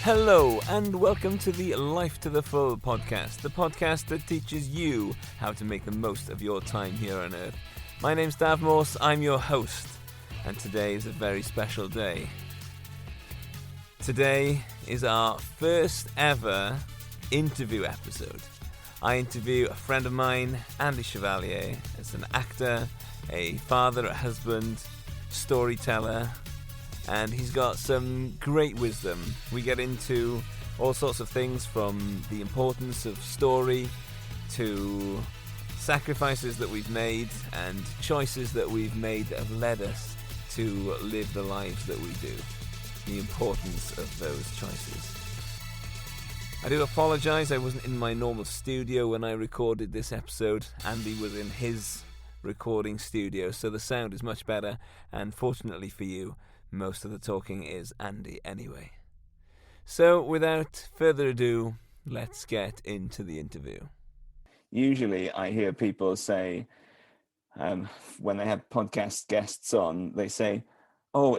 Hello and welcome to the Life to the Full podcast, the podcast that teaches you how to make the most of your time here on Earth. My name's Dav Morse, I'm your host, and today is a very special day. Today is our first ever interview episode. I interview a friend of mine, Andy Chevalier, as an actor, a father, a husband, storyteller, and he's got some great wisdom. We get into all sorts of things, from the importance of story to sacrifices that we've made and choices that we've made that have led us to live the lives that we do. The importance of those choices. I do apologise, I wasn't in my normal studio when I recorded this episode. Andy was in his recording studio, so the sound is much better, and fortunately for you, most of the talking is Andy anyway. So, without further ado, let's get into the interview. Usually I hear people say, when they have podcast guests on, they say, oh,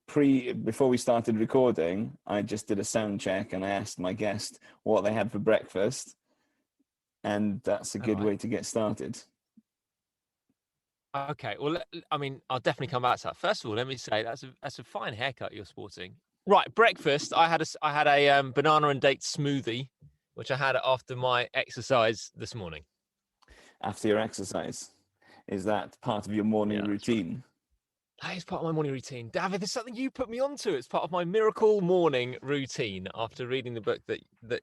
before we started recording, I just did a sound check and I asked my guest what they had for breakfast. And that's a good way to get started. Okay, well, I mean, I'll definitely come back to that. First of all, let me say that's a fine haircut you're sporting. Right, breakfast. I had a banana and date smoothie, which I had after my exercise this morning. After your exercise, is that part of your morning routine? Right. That is part of my morning routine. David, there's something you put me onto. It's part of my miracle morning routine after reading the book that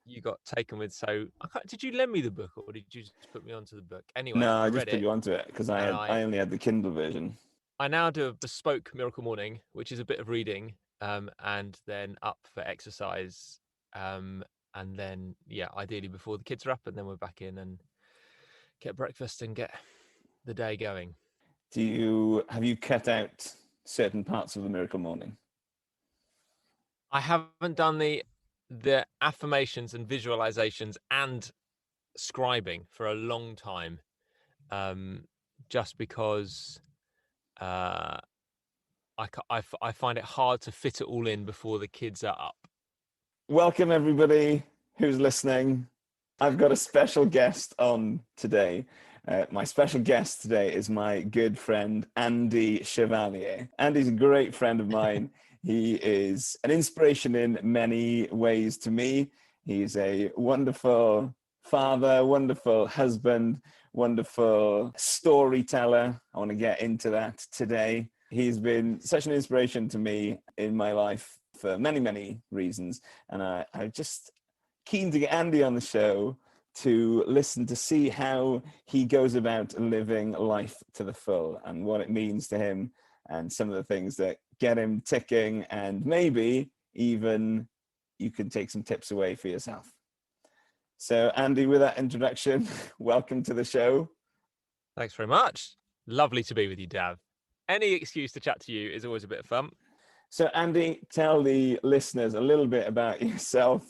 you got taken with. So, did you lend me the book, or did you just put me onto the book? Anyway, no, I just put you onto it because I only had the Kindle version. I now do a bespoke miracle morning, which is a bit of reading, and then up for exercise, and then ideally before the kids are up, and then we're back in and get breakfast and get the day going. Have you cut out certain parts of the miracle morning? I haven't done the affirmations and visualizations and scribing for a long time, just because I find it hard to fit it all in before the kids are up. Welcome everybody who's listening. I've got a special guest on today. My special guest today is my good friend, Andy Chevalier. Andy's a great friend of mine. He is an inspiration in many ways to me. He's a wonderful father, wonderful husband, wonderful storyteller. I want to get into that today. He's been such an inspiration to me in my life for many, many reasons. And I'm just keen to get Andy on the show to listen, to see how he goes about living life to the full and what it means to him and some of the things that get him ticking, and maybe even you can take some tips away for yourself. So Andy, with that introduction, welcome to the show. Thanks very much. Lovely to be with you, Dav. Any excuse to chat to you is always a bit of fun. So Andy, tell the listeners a little bit about yourself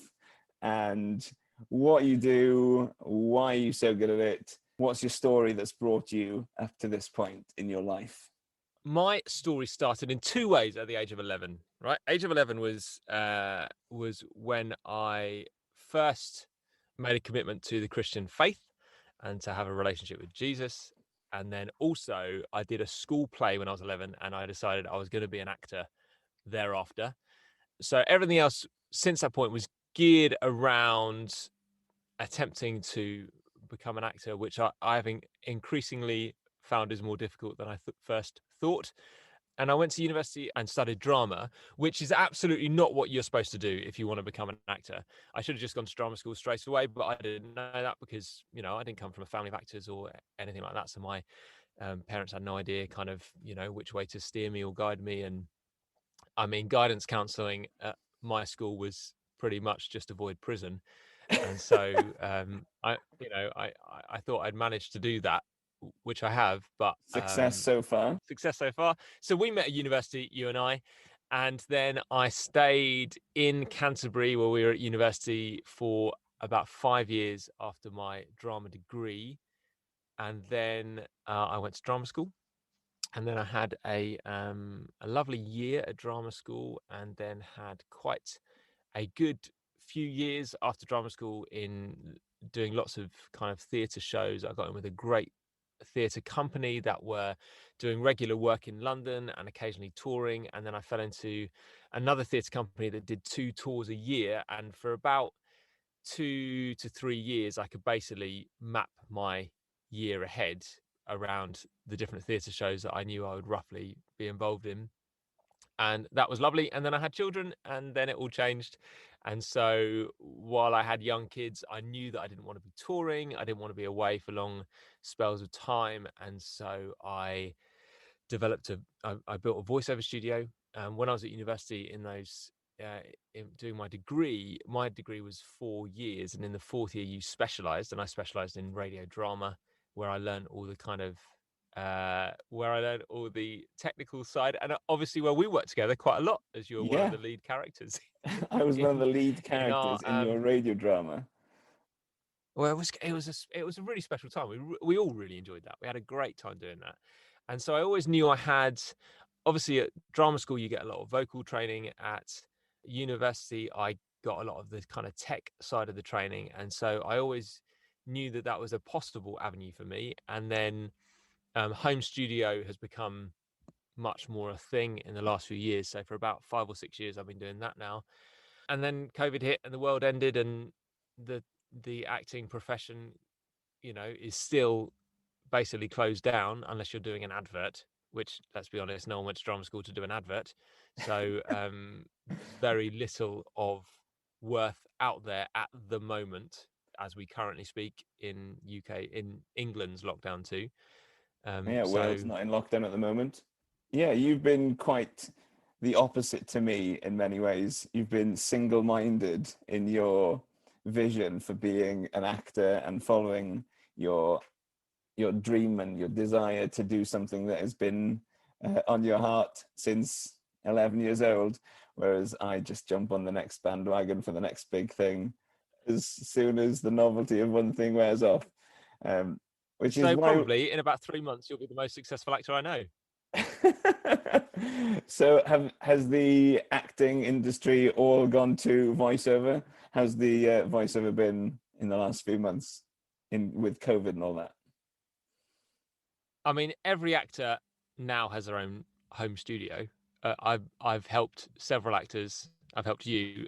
and what you do, why are you so good at it? What's your story that's brought you up to this point in your life? My story started in two ways at the age of 11, right? Age of 11 was when I first made a commitment to the Christian faith and to have a relationship with Jesus. And then also I did a school play when I was 11, and I decided I was going to be an actor thereafter. So everything else since that point was geared around attempting to become an actor, which I've increasingly found is more difficult than I first thought. And I went to university and studied drama, which is absolutely not what you're supposed to do if you want to become an actor. I should have just gone to drama school straight away, but I didn't know that because, I didn't come from a family of actors or anything like that. So my parents had no idea kind of, which way to steer me or guide me. And I mean, guidance counselling at my school was pretty much just avoid prison. And so I thought I'd managed to do that, which I have, but Success so far. So we met at university, you and I, and then I stayed in Canterbury where we were at university for about 5 years after my drama degree. And then I went to drama school. And then I had a lovely year at drama school, and then had quite a good few years after drama school in doing lots of kind of theatre shows. I got in with a great theatre company that were doing regular work in London and occasionally touring. And then I fell into another theatre company that did 2 tours a year. And for about 2 to 3 years, I could basically map my year ahead around the different theatre shows that I knew I would roughly be involved in. And that was lovely. And then I had children, and then it all changed. And so while I had young kids, I knew that I didn't want to be touring. I didn't want to be away for long spells of time. And so I I built a voiceover studio. When I was at university doing my degree was 4 years. And in the fourth year, you specialized. And I specialized in radio drama, where I learned all the technical side, and obviously where we worked together quite a lot, as you were one of Yeah, the lead characters I was one of in the lead in our characters in your radio drama. well, it was a really special time. We all really enjoyed that. We had a great time doing that, and so I always knew I had. Obviously, at drama school, you get a lot of vocal training. At university, I got a lot of the kind of tech side of the training, and so I always knew that that was a possible avenue for me. And then home studio has become much more a thing in the last few years. So for about 5 or 6 years, I've been doing that now. And then COVID hit and the world ended, and the acting profession, is still basically closed down unless you're doing an advert, which, let's be honest, no one went to drama school to do an advert. So very little of worth out there at the moment as we currently speak in England's lockdown too. Yeah, well, it's So not in lockdown at the moment. Yeah, you've been quite the opposite to me in many ways. You've been single-minded in your vision for being an actor and following your dream and your desire to do something that has been on your heart since 11 years old, whereas I just jump on the next bandwagon for the next big thing as soon as the novelty of one thing wears off. Which is So why probably in about 3 months, you'll be the most successful actor I know. So has the acting industry all gone to voiceover? How's the voiceover been in the last few months with COVID and all that? I mean, every actor now has their own home studio. I've helped several actors. I've helped you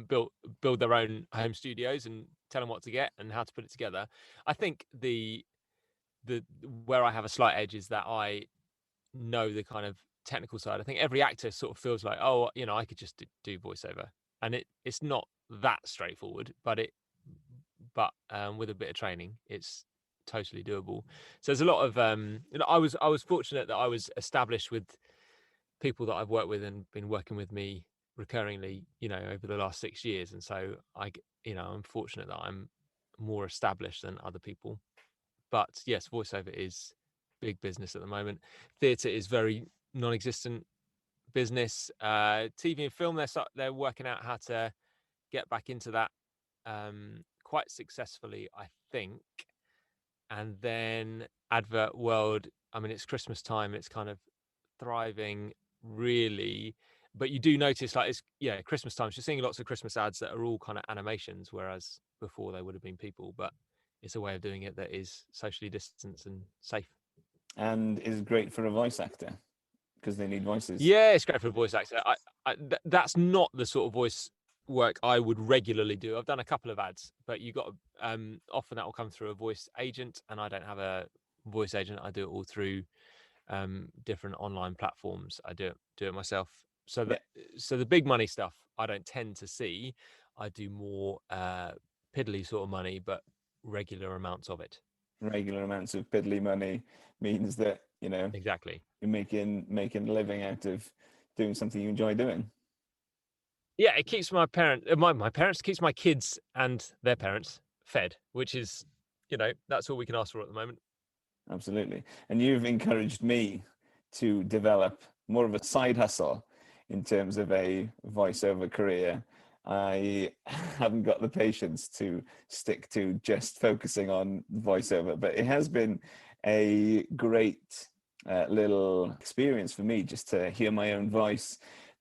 build their own home studios and tell them what to get and how to put it together. I think the where I have a slight edge is that I know the kind of technical side. I think every actor sort of feels like, oh, I could just do voiceover, and it's not that straightforward, but with a bit of training, it's totally doable. So there's a lot of I was fortunate that I was established with people that I've worked with and been working with me recurringly, over the last 6 years, and so I'm fortunate that I'm more established than other people. But yes, voiceover is big business at the moment. Theatre is very non-existent business. TV and film, they're working out how to get back into that quite successfully, I think. And then advert world, I mean, it's Christmas time, it's kind of thriving really, but you do notice, like, Christmas time, so you're seeing lots of Christmas ads that are all kind of animations, whereas before they would have been people. But it's a way of doing it that is socially distanced and safe. And is great for a voice actor because they need voices. Yeah, it's great for a voice actor. That's not the sort of voice work I would regularly do. I've done a couple of ads, but you got often that will come through a voice agent, and I don't have a voice agent. I do it all through different online platforms. I do it myself. So the big money stuff I don't tend to see. I do more piddly sort of money, but regular amounts of it. Regular amounts of piddly money means that Exactly. you're making a living out of doing something you enjoy doing. Yeah, it keeps my parents keeps my kids and their parents fed, which is, that's all we can ask for at the moment. Absolutely. And you've encouraged me to develop more of a side hustle in terms of a voiceover career. I haven't got the patience to stick to just focusing on voiceover, but it has been a great little experience for me just to hear my own voice,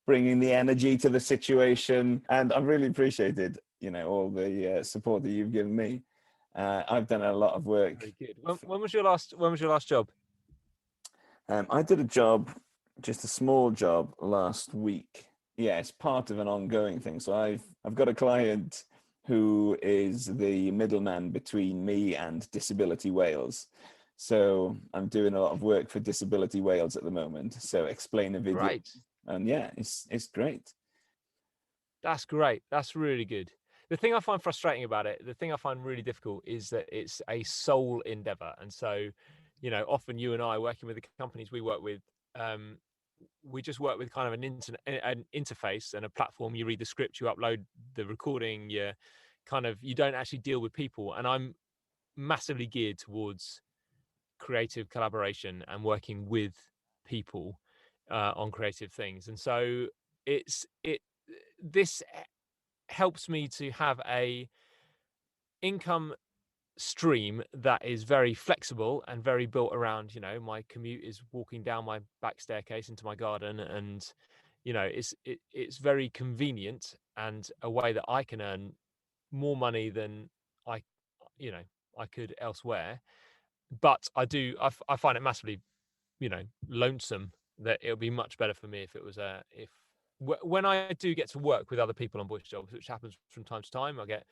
bringing the energy to the situation. And I've really appreciated, all the support that you've given me. I've done a lot of work. Very good. When was your last job? I did a job, just a small job last week. Yeah, it's part of an ongoing thing. So I've got a client who is the middleman between me and Disability Wales. So I'm doing a lot of work for Disability Wales at the moment. So explain a video. Great. And yeah, it's great. That's great. That's really good. The thing I find frustrating about it, the thing I find really difficult, is that it's a sole endeavor. And so, often you and I, working with the companies we work with, we just work with kind of an interface and a platform. You read the script, you upload the recording, you don't actually deal with people. And I'm massively geared towards creative collaboration and working with people on creative things. And so this helps me to have a income stream that is very flexible and very built around, my commute is walking down my back staircase into my garden, and it's very convenient and a way that I can earn more money than I I could elsewhere. But I find it massively lonesome, that it would be much better for me if it was when I do get to work with other people on voice jobs, which happens from time to time. I get,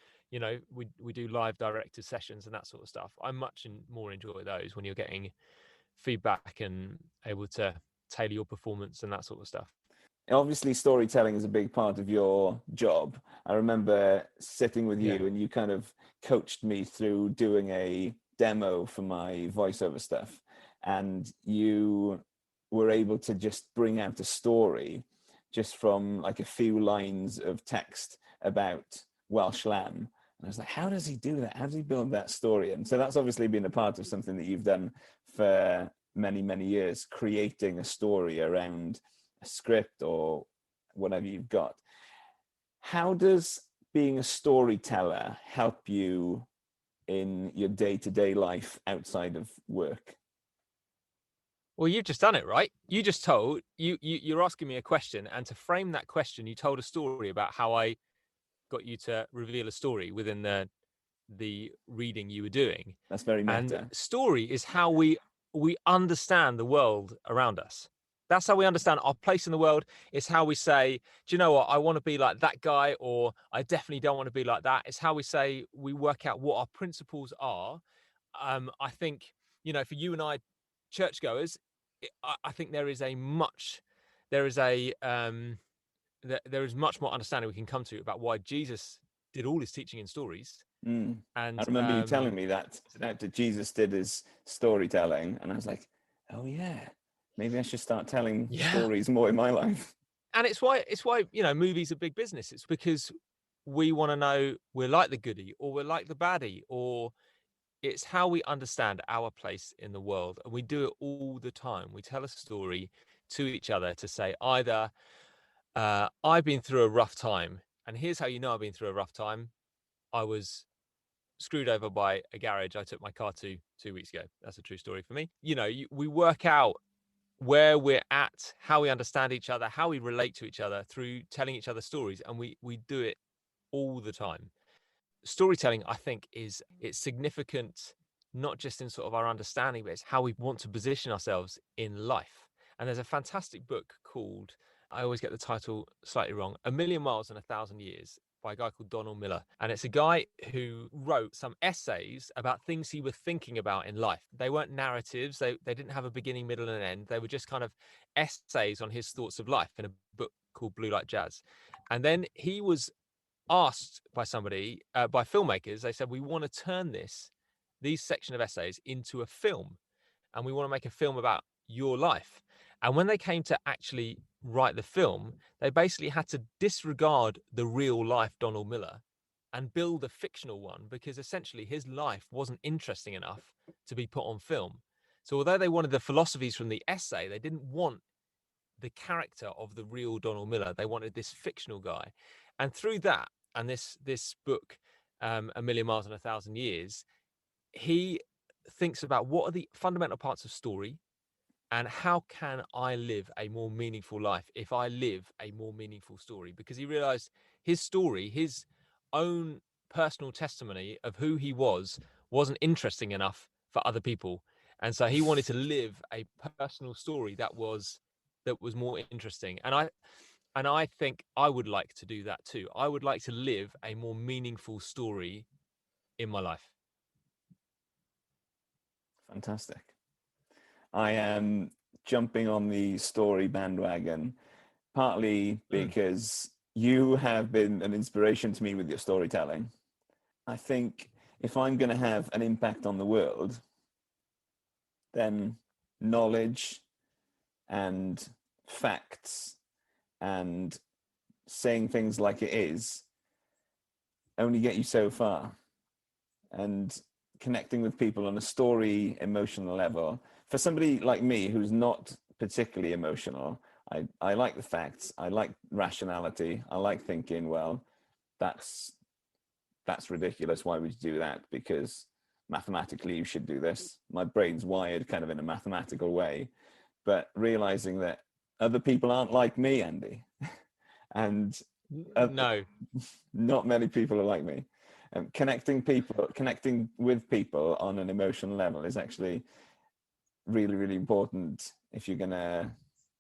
we do live directed sessions and that sort of stuff. I much more enjoy those when you're getting feedback and able to tailor your performance and that sort of stuff. Obviously, storytelling is a big part of your job. I remember sitting with you and you kind of coached me through doing a demo for my voiceover stuff. And you were able to just bring out a story just from like a few lines of text about Welsh lamb. And I was like, how does he do that? How does he build that story? And so that's obviously been a part of something that you've done for many, many years, creating a story around a script or whatever you've got. How does being a storyteller help you in your day-to-day life outside of work? Well, you've just done it, right? You just told you're asking me a question, and to frame that question, you told a story about how I got you to reveal a story within the reading you were doing. That's very meta. And story is how we understand the world around us. That's how we understand our place in the world. It's how we say, do you know what? I want to be like that guy, or I definitely don't want to be like that. It's how we say, we work out what our principles are. I think, for you and I, churchgoers, I think there is much more understanding we can come to about why Jesus did all his teaching in stories. And I remember you telling me that Jesus did his storytelling, and I was like, oh yeah, maybe I should start telling stories more in my life. And it's why movies are big business. It's because we want to know we're like the goodie or we're like the baddie, or it's how we understand our place in the world. And we do it all the time. We tell a story to each other to say either I've been through a rough time, and here's how you know I've been through a rough time. I was screwed over by a garage I took my car to 2 weeks ago. That's a true story for me. We work out where we're at, how we understand each other, how we relate to each other through telling each other stories. And we do it all the time. Storytelling, I think, it's significant, not just in sort of our understanding, but it's how we want to position ourselves in life. And there's a fantastic book called, I always get the title slightly wrong, A Million Miles and 1,000 Years, by a guy called Donald Miller. And it's a guy who wrote some essays about things he was thinking about in life. They weren't narratives. They didn't have a beginning, middle, and end. They were just kind of essays on his thoughts of life in a book called Blue Light Jazz. And then he was asked by somebody, by filmmakers, they said, we want to turn these section of essays into a film, and we want to make a film about your life. And when they came to actually write the film, they basically had to disregard the real life Donald Miller and build a fictional one, because essentially his life wasn't interesting enough to be put on film. So although they wanted the philosophies from the essay, they didn't want the character of the real Donald Miller. They wanted this fictional guy. And through that, and this book, A Million Miles and 1,000 Years, he thinks about what are the fundamental parts of story, And how can I live a more meaningful life if I live a more meaningful story? Because he realized his story, his own personal testimony of who he wasn't interesting enough for other people. And so he wanted to live a personal story that was more interesting. And I think I would like to do that too. I would like to live a more meaningful story in my life. Fantastic. I am jumping on the story bandwagon, partly because you have been an inspiration to me with your storytelling. I think if I'm going to have an impact on the world, then knowledge and facts and saying things like it is only get you so far. And connecting with people on a story emotional level, for somebody like me who's not particularly emotional, I like the facts, I like rationality, I like thinking, well, that's ridiculous, why would you do that? Because mathematically you should do this. My brain's wired kind of in a mathematical way. But realizing that other people aren't like me, Andy, and No, not many people are like me. Connecting with people on an emotional level is actually really, really important if you're going to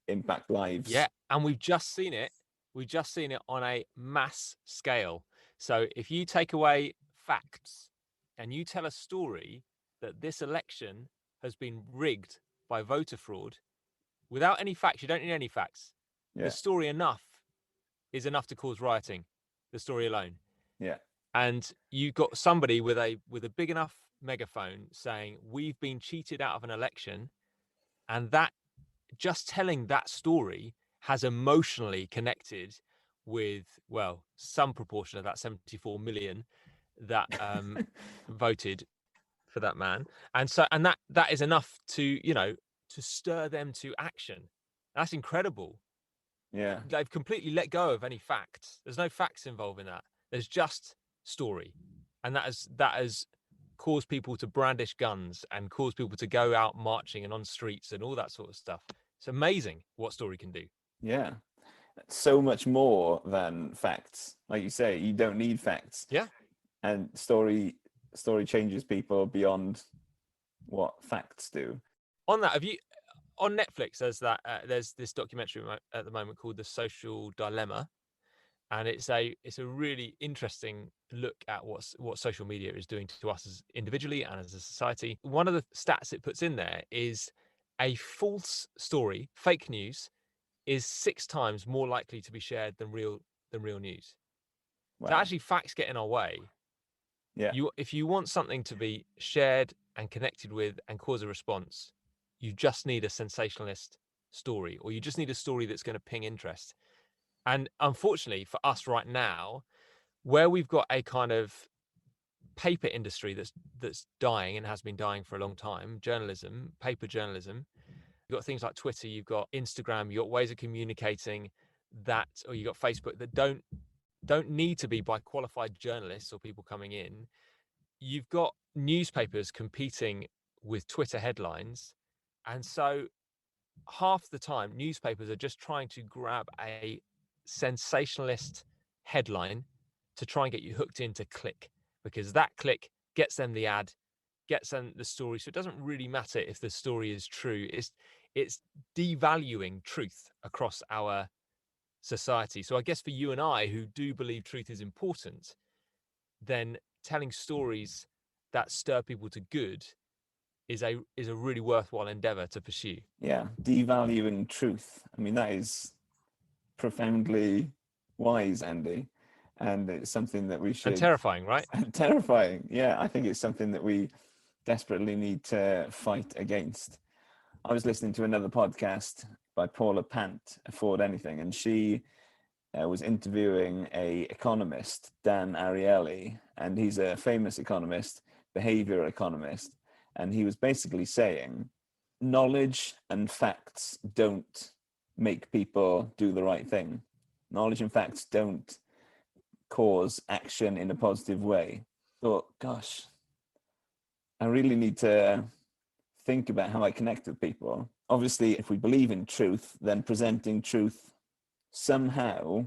impact lives. yeah, and we've just seen it. We've just seen it on a mass scale. So if you take away facts and you tell a story that this election has been rigged by voter fraud, without any facts, you don't need any facts. Yeah. The story is enough to cause rioting. The story alone. Yeah. And you got somebody with a big enough megaphone saying we've been cheated out of an election, and that just telling that story has emotionally connected with, well, some proportion of that 74 million that voted for that man. And so, and that is enough to, to stir them to action. That's incredible. Yeah. They've completely let go of any facts. There's no facts involved in that. There's just story. And that has caused people to brandish guns and caused people to go out marching and on streets and all that sort of stuff. It's amazing what story can do. Yeah. So much more than facts. Like you say, you don't need facts. Yeah. And story changes people beyond what facts do. On that, on Netflix, there's this documentary at the moment called The Social Dilemma, and it's a really interesting look at what social media is doing to us as individually and as a society. One of the stats it puts in there is a false story, fake news, is 6 times more likely to be shared than real news. Wow. So actually, facts get in our way. Yeah. If you want something to be shared and connected with and cause a response, you just need a sensationalist story, or you just need a story that's going to ping interest. And unfortunately for us right now, where we've got a kind of paper industry that's dying and has been dying for a long time, journalism, paper journalism, you've got things like Twitter, you've got Instagram, you've got ways of communicating that, or you've got Facebook that don't need to be by qualified journalists or people coming in. You've got newspapers competing with Twitter headlines. And so half the time, newspapers are just trying to grab a sensationalist headline to try and get you hooked into click, because that click gets them the ad, gets them the story. So it doesn't really matter if the story is true. It's devaluing truth across our society. So I guess for you and I, who do believe truth is important, then telling stories that stir people to good is a really worthwhile endeavor to pursue. Yeah, devaluing truth. I mean, that is profoundly wise, Andy, and it's something that we should. And terrifying, right? Terrifying. Yeah, I think it's something that we desperately need to fight against. I was listening to another podcast by Paula Pant, Afford Anything, and she was interviewing a economist, Dan Ariely, and he's a famous economist, behavioral economist, and he was basically saying knowledge and facts don't make people do the right thing. Knowledge and facts don't cause action in a positive way. So, gosh, I really need to think about how I connect with people. Obviously, if we believe in truth, then presenting truth somehow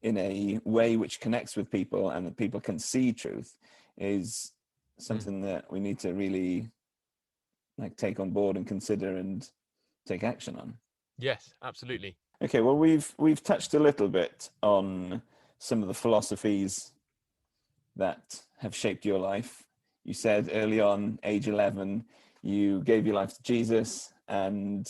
in a way which connects with people and that people can see truth is something that we need to really like take on board and consider and take action on. Yes, absolutely. Okay, well, we've touched a little bit on some of the philosophies that have shaped your life. You said early on, age 11, you gave your life to Jesus and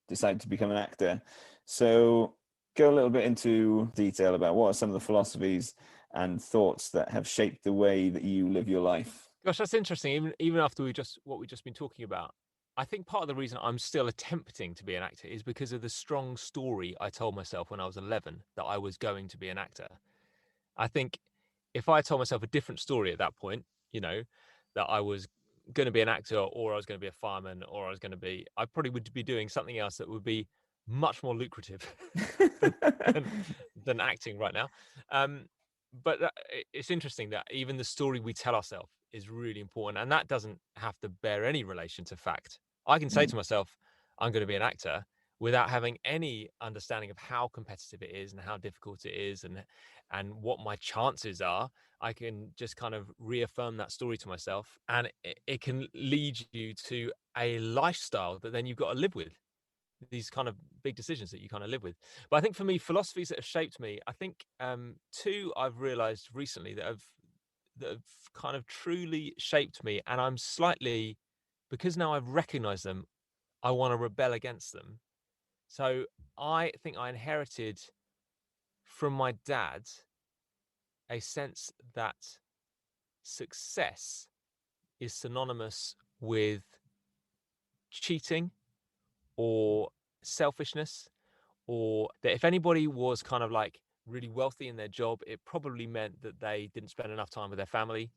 decided to become an actor. So go a little bit into detail about what are some of the philosophies and thoughts that have shaped the way that you live your life. Gosh, that's interesting. Even after what we've just been talking about, I think part of the reason I'm still attempting to be an actor is because of the strong story I told myself when I was 11 that I was going to be an actor. I think if I told myself a different story at that point, that I was going to be an actor or I was going to be a fireman or I was going to be, I probably would be doing something else that would be much more lucrative than acting right now. But it's interesting that even the story we tell ourselves is really important, and that doesn't have to bear any relation to fact. I can say to myself, I'm going to be an actor without having any understanding of how competitive it is and how difficult it is and what my chances are. I can just kind of reaffirm that story to myself, and it can lead you to a lifestyle that then you've got to live with, these kind of big decisions that you kind of live with. But I think for me, philosophies that have shaped me, I think two I've realized recently that have kind of truly shaped me, and I'm slightly, because now I've recognized them, I want to rebel against them. So I think I inherited from my dad a sense that success is synonymous with cheating or selfishness, or that if anybody was kind of like really wealthy in their job, it probably meant that they didn't spend enough time with their family.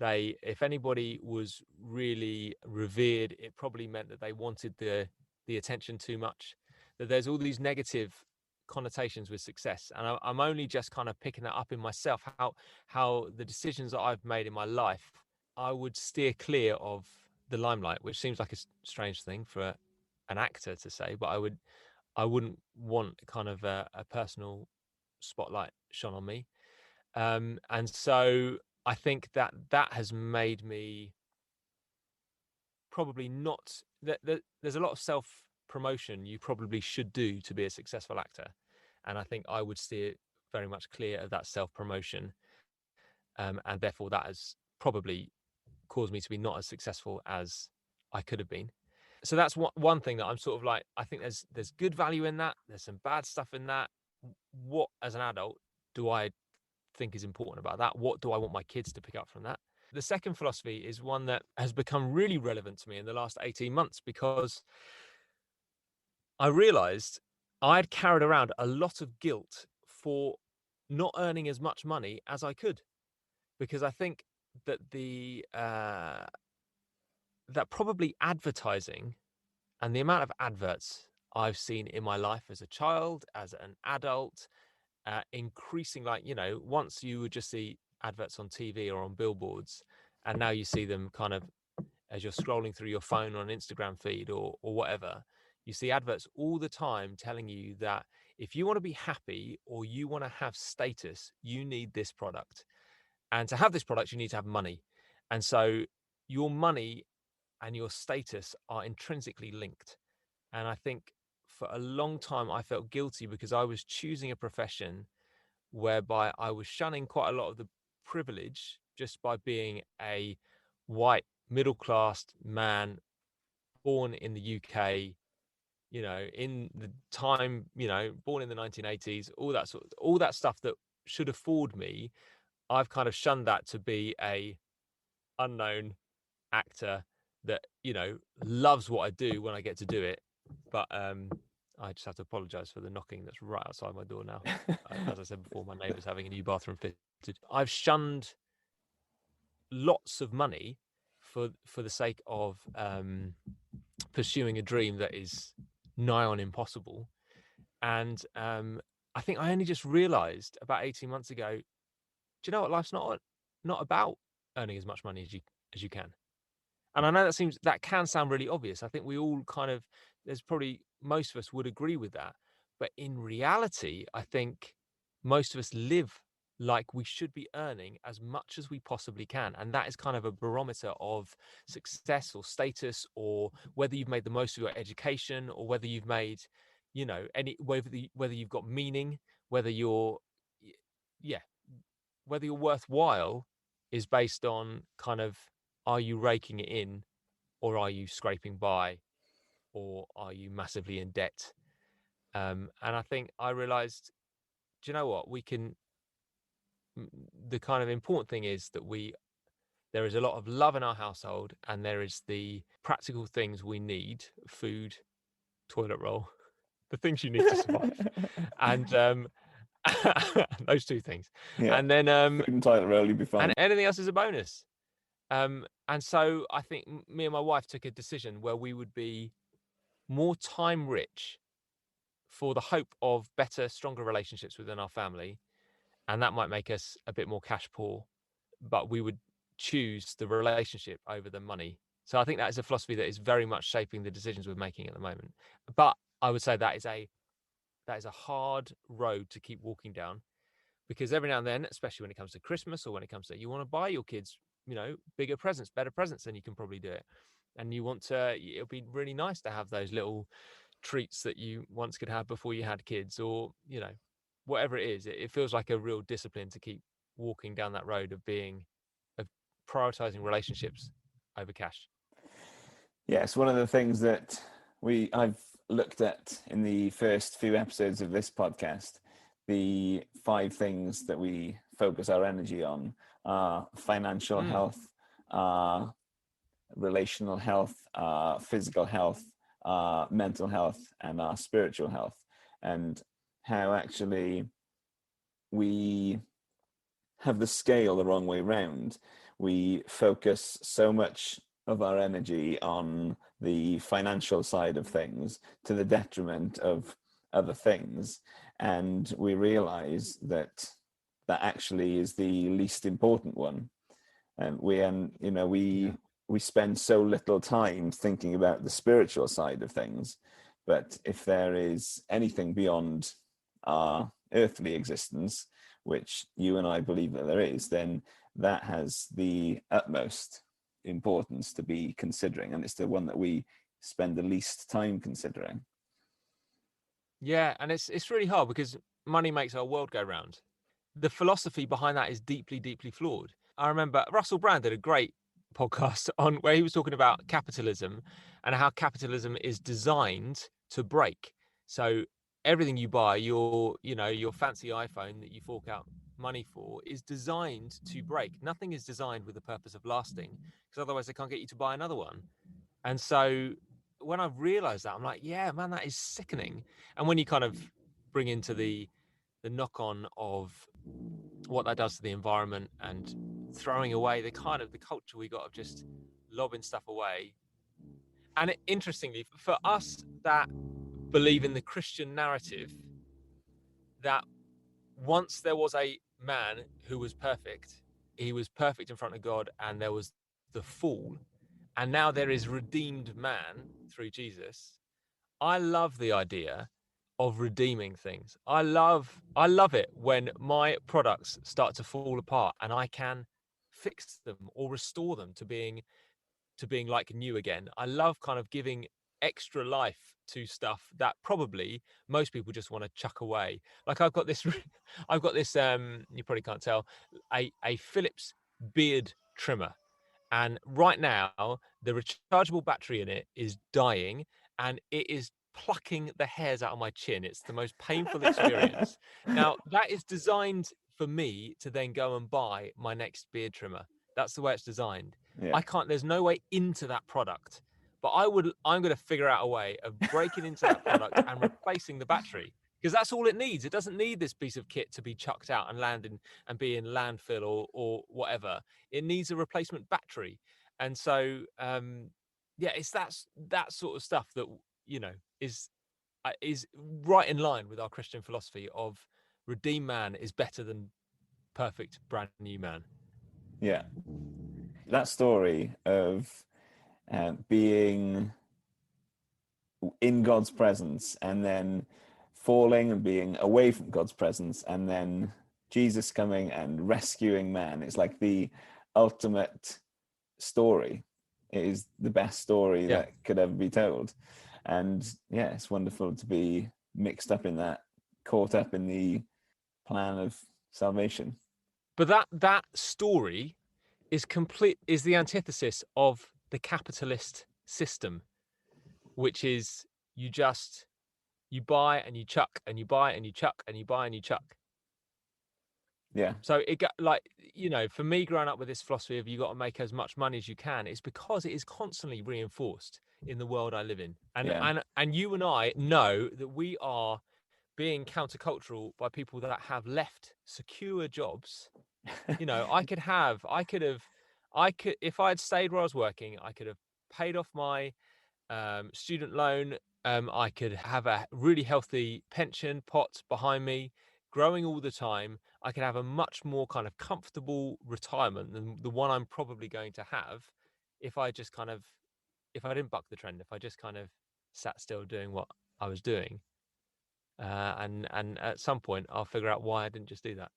If anybody was really revered, it probably meant that they wanted the attention too much. That there's all these negative connotations with success, and I'm only just kind of picking that up in myself. How the decisions that I've made in my life, I would steer clear of the limelight, which seems like a strange thing for an actor to say, but I wouldn't want kind of a personal spotlight shone on me. And so I think that has made me probably not that there's a lot of self promotion you probably should do to be a successful actor. And I think I would steer very much clear of that self promotion. And therefore that has probably caused me to be not as successful as I could have been. So that's one thing that I'm sort of like, I think there's good value in that. There's some bad stuff in that. What, as an adult, do I think is important about that? What do I want my kids to pick up from that? The second philosophy is one that has become really relevant to me in the last 18 months because I realized I'd carried around a lot of guilt for not earning as much money as I could, because I think that that probably advertising and the amount of adverts I've seen in my life as a child, as an adult, increasing, like, once you would just see adverts on TV or on billboards, and now you see them kind of as you're scrolling through your phone or an Instagram feed or whatever. You see adverts all the time telling you that if you want to be happy or you want to have status, you need this product. And to have this product, you need to have money. And so your money and your status are intrinsically linked. And I think for a long time, I felt guilty because I was choosing a profession whereby I was shunning quite a lot of the privilege just by being a white middle-class man born in the UK, in the time, born in the 1980s, all that stuff that should afford me. I've kind of shunned that to be a unknown actor that, loves what I do when I get to do it. But I just have to apologize for the knocking that's right outside my door now. As I said before, my neighbour's having a new bathroom fitted. I've shunned lots of money for the sake of pursuing a dream that is nigh on impossible. And I think I only just realised about 18 months ago, do you know what? Life's not about earning as much money as you can. And I know that can sound really obvious. I think we all there's probably most of us would agree with that. But in reality, I think most of us live like we should be earning as much as we possibly can. And that is kind of a barometer of success or status, or whether you've made the most of your education, or whether you've made, whether you've got meaning, whether you're, yeah, whether you're worthwhile is based on kind of, are you raking it in, or are you scraping by, or are you massively in debt? And I think I realized, do you know what? The kind of important thing is that there is a lot of love in our household, and there is the practical things we need: food, toilet roll, the things you need to survive. And those two things. Yeah. And then Food and toilet roll, you'll be fine. and anything else is a bonus. And so I think me and my wife took a decision where we would be more time rich for the hope of better, stronger relationships within our family. And that might make us a bit more cash poor, but we would choose the relationship over the money. So I think that is a philosophy that is very much shaping the decisions we're making at the moment. But I would say that is a hard road to keep walking down, because every now and then, especially when it comes to Christmas, or when it comes to, you want to buy your kids, bigger presents, better presents than you can probably do it. And it'll be really nice to have those little treats that you once could have before you had kids, or, whatever it is. It feels like a real discipline to keep walking down that road of prioritizing relationships over cash. Yes, one of the things that I've looked at in the first few episodes of this podcast, the 5 things that we focus our energy on are financial health, relational health, physical health, mental health, and our spiritual health, and how actually we have the scale the wrong way round. We focus so much of our energy on the financial side of things to the detriment of other things, and we realize that actually is the least important one. And we spend so little time thinking about the spiritual side of things. But if there is anything beyond our earthly existence, which you and I believe that there is, then that has the utmost importance to be considering, and it's the one that we spend the least time considering. Yeah, and it's really hard because money makes our world go round. The philosophy behind that is deeply, deeply flawed. I remember Russell Brand did a great podcast on where he was talking about capitalism and how capitalism is designed to break. So everything you buy, your fancy iPhone that you fork out money for, is designed to break. Nothing is designed with the purpose of lasting, because otherwise they can't get you to buy another one. And so when I realized that, I'm like, yeah, man, that is sickening. And when you kind of bring into the knock-on of what that does to the environment, and throwing away the culture we got of just lobbing stuff away. And interestingly, for us that believe in the Christian narrative, that once there was a man who was perfect, he was perfect in front of God, and there was the fall, and now there is redeemed man through Jesus. I love the idea of redeeming things. I love it when my products start to fall apart and I can fix them or restore them to being like new again. I love kind of giving extra life to stuff that probably most people just want to chuck away. Like I've got this you probably can't tell, a Philips beard trimmer. And right now, the rechargeable battery in it is dying, and it is plucking the hairs out of my chin. It's the most painful experience. Now, that is designed for me to then go and buy my next beard trimmer. That's the way it's designed. Yeah. There's no way into that product, but I'm going to figure out a way of breaking into that product and replacing the battery, because that's all it needs. It doesn't need this piece of kit to be chucked out and landing and be in landfill or whatever. It needs a replacement battery. And so, it's that sort of stuff that, is right in line with our Christian philosophy of redeemed man is better than perfect brand new man. Yeah. That story of being in God's presence and then falling and being away from God's presence, and then Jesus coming and rescuing man. It's like the ultimate story. It is the best story Yeah. that could ever be told. And yeah, it's wonderful to be mixed up in that, caught up in the plan of salvation. But that story is the antithesis of the capitalist system, which is you buy and you chuck and you buy and you chuck and you buy and you chuck. Yeah. So it got like, for me growing up with this philosophy of you got to make as much money as you can, it's because it is constantly reinforced in the world I live in. And you and I know that we are being countercultural by people that have left secure jobs. If I had stayed where I was working, I could have paid off my student loan. I could have a really healthy pension pot behind me, growing all the time. I could have a much more kind of comfortable retirement than the one I'm probably going to have if I didn't buck the trend, if I just kind of sat still doing what I was doing. And at some point, I'll figure out why I didn't just do that.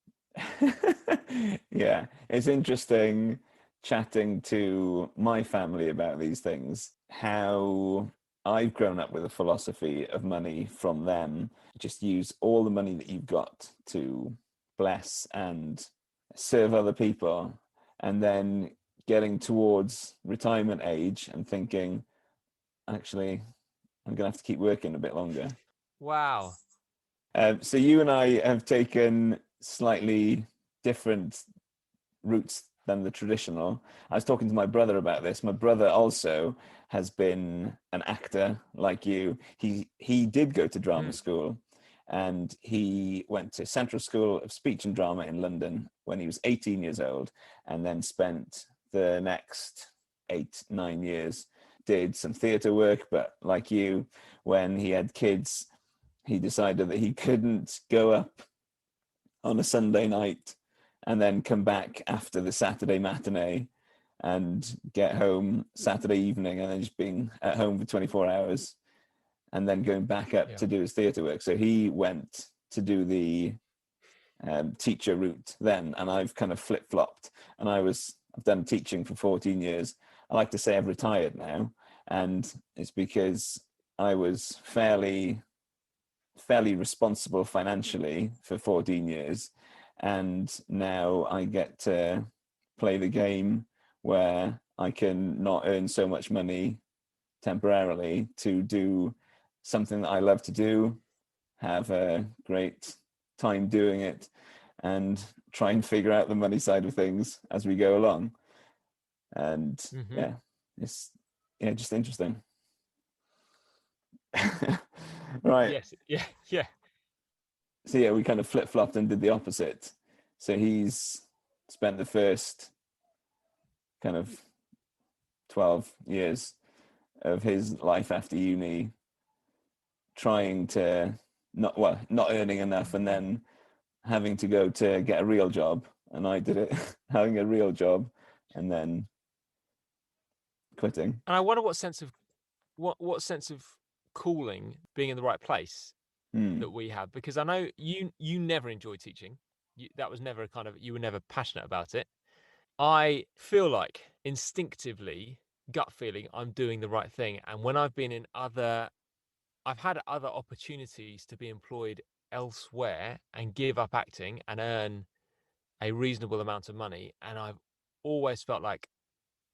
Yeah, it's interesting chatting to my family about these things, how I've grown up with a philosophy of money from them. Just use all the money that you've got to bless and serve other people. And then getting towards retirement age and thinking, actually, I'm going to have to keep working a bit longer. Wow. So you and I have taken slightly different routes than the traditional. I was talking to my brother about this. My brother also has been an actor like you. He did go to drama school, and he went to Central School of Speech and Drama in London when he was 18 years old, and then spent the next 8-9 years did some theatre work. But like you, when he had kids, he decided that he couldn't go up on a Sunday night and then come back after the Saturday matinee and get home Saturday evening and then just being at home for 24 hours and then going back up to do his theatre work. So he went to do the teacher route then, and I've kind of flip-flopped. And I've done teaching for 14 years. I like to say I've retired now, and it's because I was fairly responsible financially for 14 years, and now I get to play the game where I can not earn so much money temporarily to do something that I love to do, have a great time doing it, and try and figure out the money side of things as we go along. And it's just interesting. Right. Yes. Yeah. So yeah, we kind of flip-flopped and did the opposite. So he's spent the first kind of 12 years of his life after uni trying to not earning enough, and then having to go to get a real job. And I did it having a real job and then quitting. And I wonder what sense of calling, being in the right place that we have, because I know you never enjoyed teaching. That was never you were never passionate about it. I feel like instinctively, gut feeling, I'm doing the right thing. And when I've had other opportunities to be employed elsewhere and give up acting and earn a reasonable amount of money, and I've always felt like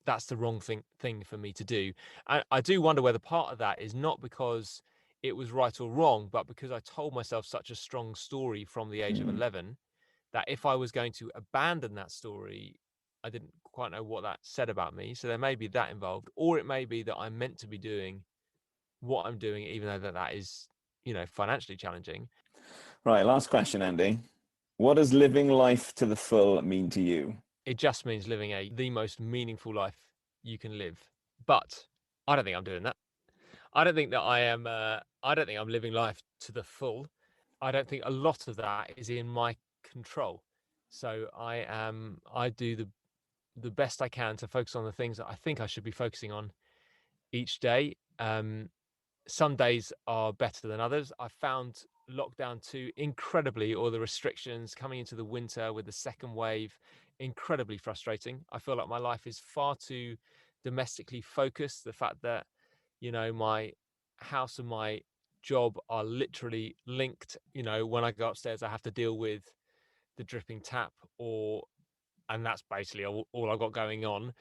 that's the wrong thing for me to do. I do wonder whether part of that is not because it was right or wrong, but because I told myself such a strong story from the age of 11 that if I was going to abandon that story, I didn't quite know what that said about me. So there may be that involved, or it may be that I'm meant to be doing what I'm doing, even though that is, financially challenging. Right, last question, Andy. What does living life to the full mean to you? It just means living the most meaningful life you can live. But I don't think I'm doing that. I don't think that I am. I don't think I'm living life to the full. I don't think a lot of that is in my control. So I do the best I can to focus on the things that I think I should be focusing on, each day. Some days are better than others. I found lockdown 2 incredibly, or the restrictions coming into the winter with the second wave, incredibly frustrating. I feel like my life is far too domestically focused. The fact that, my house and my job are literally linked. When I go upstairs, I have to deal with the dripping tap, and that's basically all I've got going on.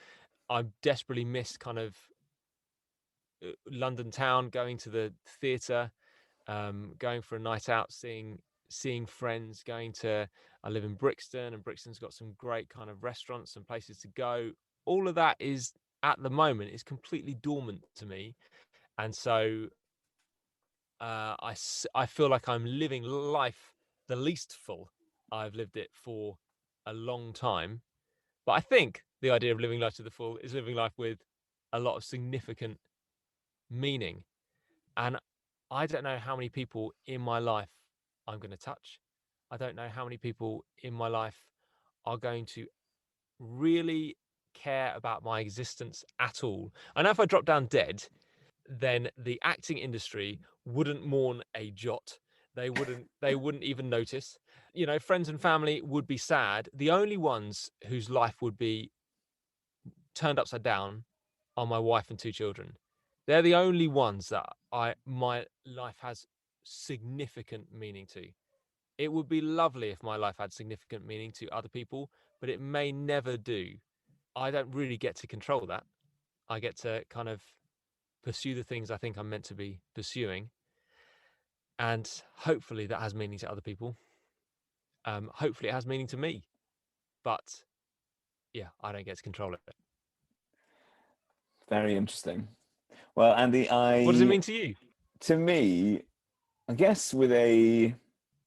I desperately miss kind of London town, going to the theatre, going for a night out, seeing friends, I live in Brixton, and Brixton's got some great kind of restaurants and places to go. All of that is, at the moment, is completely dormant to me. And so I feel like I'm living life the least full I've lived it for a long time. But I think the idea of living life to the full is living life with a lot of significant meaning. And I don't know how many people in my life I'm going to touch. I don't know how many people in my life are going to really care about my existence at all. I know if I drop down dead, then the acting industry wouldn't mourn a jot. They wouldn't even notice. Friends and family would be sad. The only ones whose life would be turned upside down are my wife and 2 children. They're the only ones that my life has significant meaning to. It would be lovely if my life had significant meaning to other people, but it may never do. I don't really get to control that. I get to kind of pursue the things I think I'm meant to be pursuing. And hopefully that has meaning to other people. Hopefully it has meaning to me. But yeah, I don't get to control it. Very interesting. Well, Andy, What does it mean to you? to me, I guess with a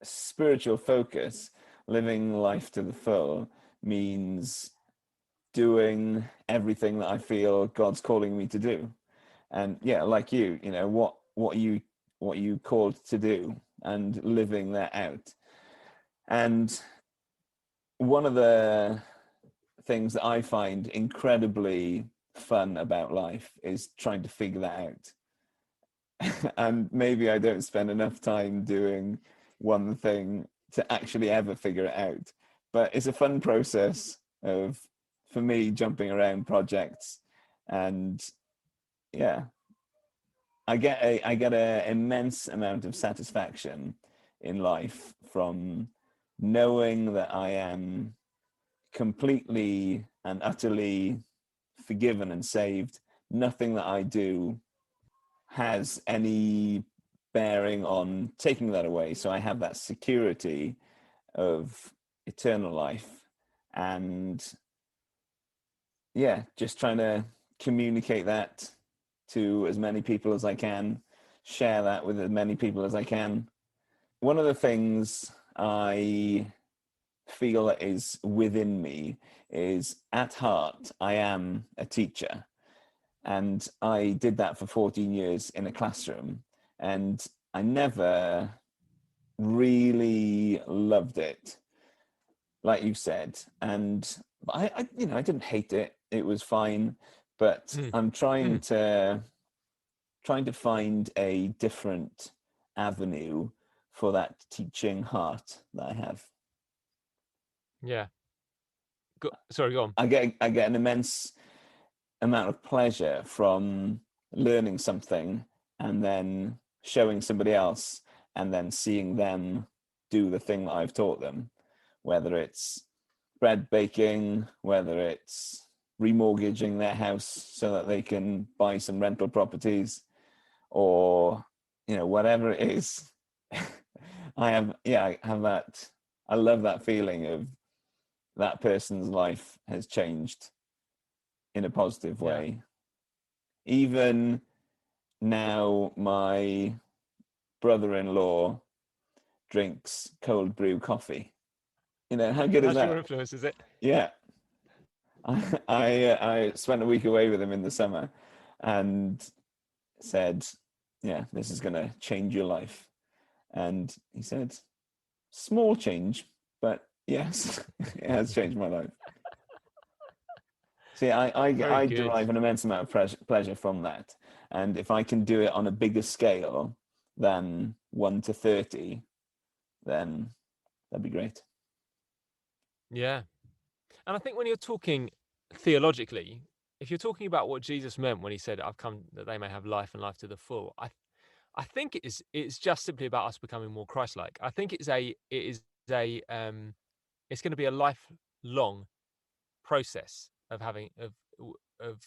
spiritual focus, living life to the full means doing everything that I feel God's calling me to do. And yeah, like you, what you called to do and living that out. And one of the things that I find incredibly fun about life is trying to figure that out. And maybe I don't spend enough time doing one thing to actually ever figure it out. But it's a fun process of, for me, jumping around projects. And yeah, I get an immense amount of satisfaction in life from knowing that I am completely and utterly forgiven and saved. Nothing that I do has any bearing on taking that away. So I have that security of eternal life. And yeah, just trying to communicate that to as many people as I can, share that with as many people as I can. One of the things I feel that is within me is, at heart, I am a teacher. And I did that for 14 years in a classroom. And I never really loved it, like you said. And I didn't hate it. It was fine. But I'm trying to find a different avenue for that teaching heart that I have. Yeah. Sorry, go on. I get an immense amount of pleasure from learning something and then showing somebody else and then seeing them do the thing that I've taught them, whether it's bread baking, whether it's remortgaging their house so that they can buy some rental properties, or whatever it is. I have that. I love that feeling of that person's life has changed in a positive way. Even now, my brother-in-law drinks cold brew coffee. How good is that? How's your influence, is it? Yeah. I spent a week away with him in the summer and said, yeah, this is going to change your life. And he said, small change, but yes, it has changed my life. See, Very I good. derive an immense amount of pleasure from that. And if I can do it on a bigger scale than 1 to 30, then that'd be great. Yeah. And I think when you're talking theologically, if you're talking about what Jesus meant when he said, "I've come that they may have life and life to the full," I think it's just simply about us becoming more Christ-like. I think it's going to be a lifelong process of of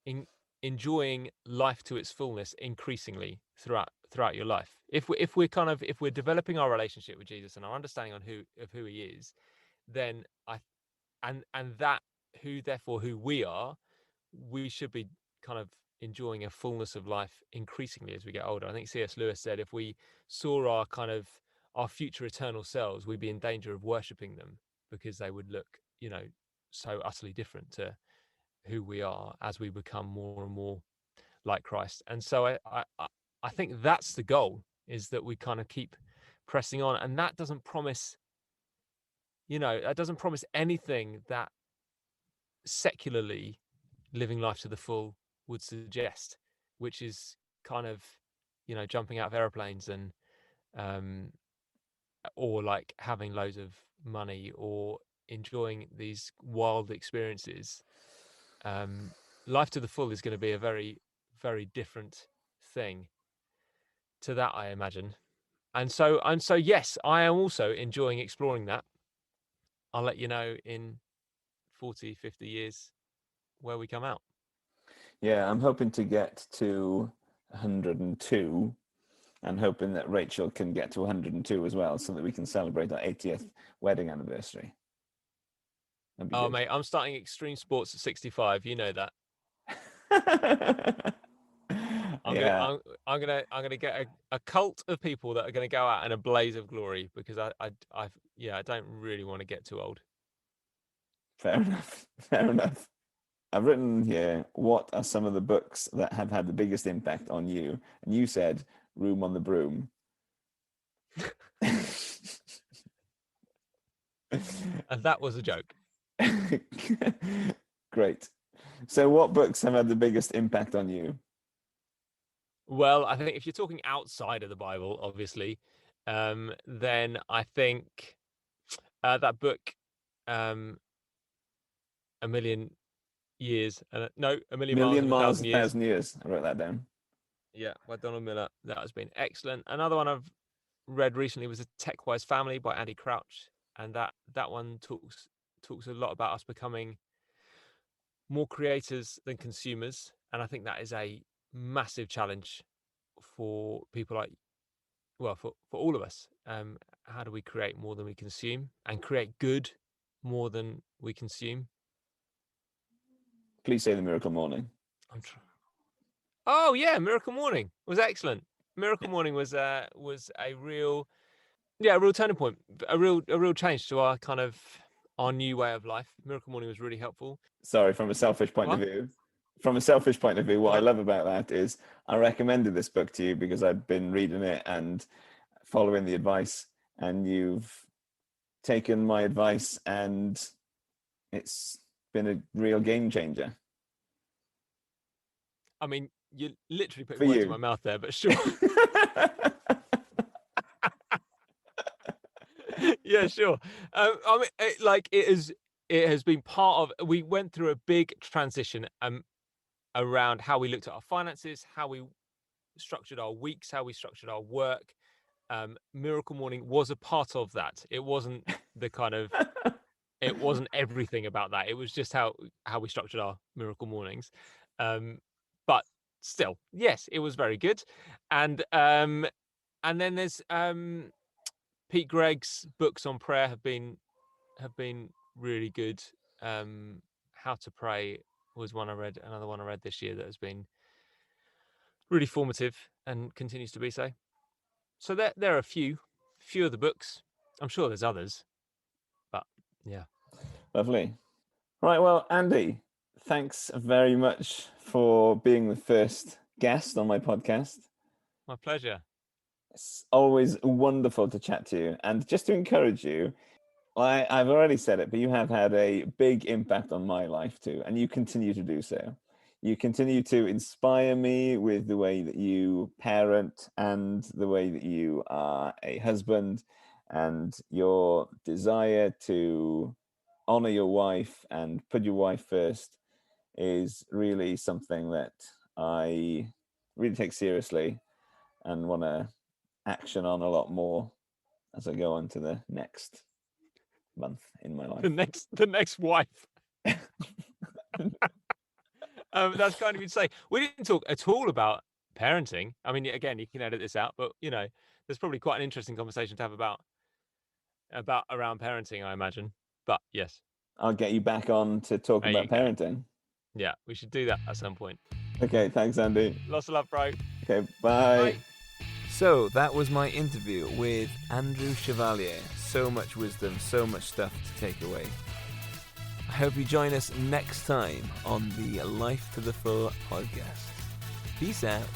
in, enjoying life to its fullness increasingly throughout your life. If we're developing our relationship with Jesus and our understanding on who he is, then that who we are, we should be kind of enjoying a fullness of life increasingly as we get older. I think C.S. Lewis said if we saw our future eternal selves, we'd be in danger of worshipping them because they would look, so utterly different to who we are as we become more and more like Christ. And so I think that's the goal, is that we kind of keep pressing on, and that doesn't promise anything that secularly living life to the full would suggest, which is kind of, jumping out of airplanes and or like having loads of money or enjoying these wild experiences. Life to the full is going to be a very, very different thing to that, I imagine. And so yes, I am also enjoying exploring that. I'll let you know in 40, 50 years where we come out. Yeah, I'm hoping to get to 102 and hoping that Rachel can get to 102 as well so that we can celebrate our 80th wedding anniversary. Oh, mate, I'm starting extreme sports at 65. You know that. Yeah. I'm gonna get a cult of people that are gonna go out in a blaze of glory because I don't really want to get too old. Fair enough. Fair enough. I've written here, what are some of the books that have had the biggest impact on you? And you said Room on the Broom. And that was a joke. Great. So what books have had the biggest impact on you? Well, I think if you're talking outside of the Bible, obviously, then I think that book, A Million Years, A Million Miles Million of a Miles, Thousand a Years. Thousand Years. I wrote that down. Yeah, by Donald Miller. That has been excellent. Another one I've read recently was A Tech-Wise Family by Andy Crouch, and that one talks a lot about us becoming more creators than consumers, and I think that is a massive challenge for people for all of us. How do we create more than we consume and create good more than we consume? Please say The Miracle Morning. Oh yeah, Miracle Morning was excellent. Miracle Morning was a real turning point, a real change to our new way of life. Miracle Morning was really helpful. Sorry, from a selfish point of What? view. From a selfish point of view, what I Yeah. love about that is I recommended this book to you because I've been reading it and following the advice, and you've taken my advice, and it's been a real game changer. I mean, you literally put For words in you. my mouth there, but sure. Yeah, sure. I mean, it has been part of. We went through a big transition around how we looked at our finances, how we structured our weeks, how we structured our work. Miracle Morning was a part of that. It wasn't the kind of. It wasn't everything about that. It was just how we structured our Miracle Mornings. But still, yes, it was very good. And then there's Pete Gregg's books on prayer have been really good. How to Pray was one I read. Another one I read this year that has been really formative and continues to be so. So there are a few of the books. I'm sure there's others, but yeah. Lovely. Right, well, Andy, thanks very much for being the first guest on my podcast. My pleasure. It's always wonderful to chat to you. And just to encourage you, I've already said it, but you have had a big impact on my life too, and you continue to do so. You continue to inspire me with the way that you parent and the way that you are a husband, and your desire to honor your wife and put your wife first is really something that I really take seriously and want to action on a lot more as I go on to the next month in my life. The next wife. That's kind of you to say. We didn't talk at all about parenting. I mean, again, you can edit this out, but there's probably quite an interesting conversation to have about around parenting, I imagine. But yes, I'll get you back on to talk there about you go. parenting. Yeah, we should do that at some point. Okay, thanks, Andy. Lots of love, bro. Okay, bye. So that was my interview with Andrew Chevalier. So much wisdom, so much stuff to take away. I hope you join us next time on the Life to the Full podcast. Peace out.